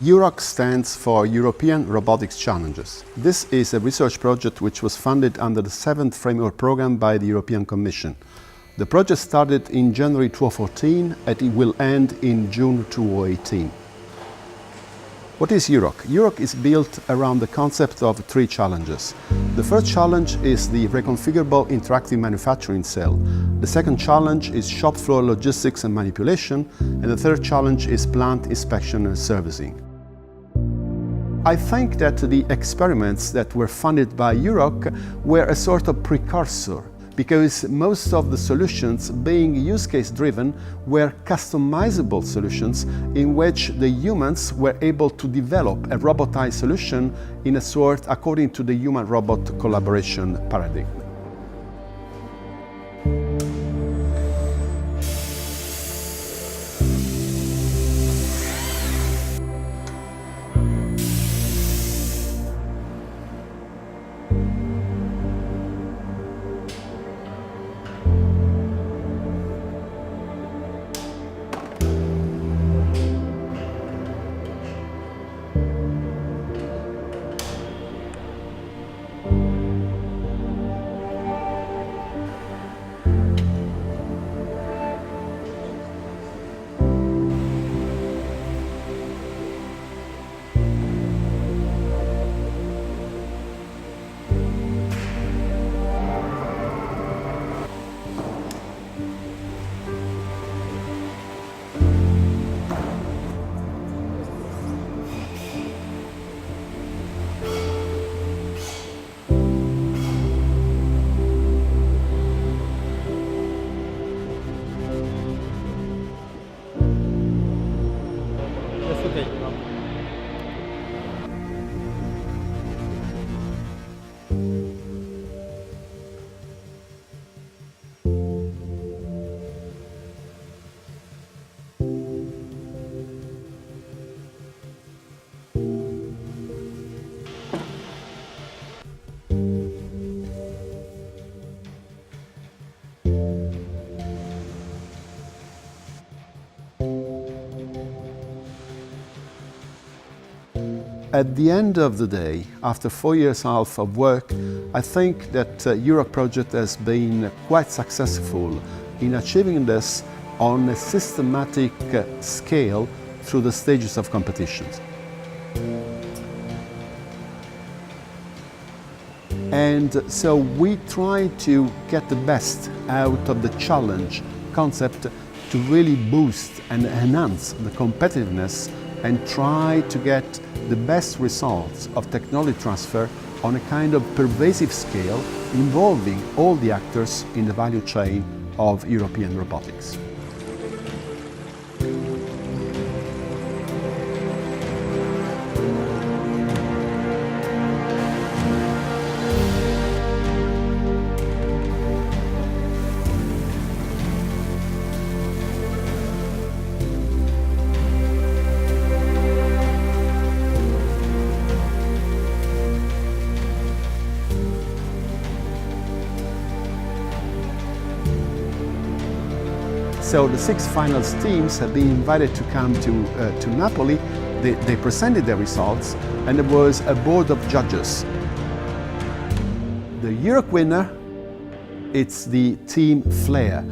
EuRoC stands for European Robotics Challenges. This is a research project which was funded under the 7th Framework Programme by the European Commission. The project started in January 2014 and it will end in June 2018. What is EuRoC? EuRoC is built around the concept of three challenges. The first challenge is the reconfigurable interactive manufacturing cell. The second challenge is shop floor logistics and manipulation. And the third challenge is plant inspection and servicing. I think that the experiments that were funded by EuRoC were a sort of precursor, because most of the solutions, being use case driven, were customizable solutions in which the humans were able to develop a robotized solution in a sort according to the human-robot collaboration paradigm. At the end of the day, after 4 years and a half of work, I think that EuRoC project has been quite successful in achieving this on a systematic scale through the stages of competitions. And so we try to get the best out of the challenge concept to really boost and enhance the competitiveness and try to get the best results of technology transfer on a kind of pervasive scale involving all the actors in the value chain of European robotics. So the 6 finalist teams have been invited to come to Napoli. They presented their results and there was a board of judges. The EuRoC winner, it's the team Flair.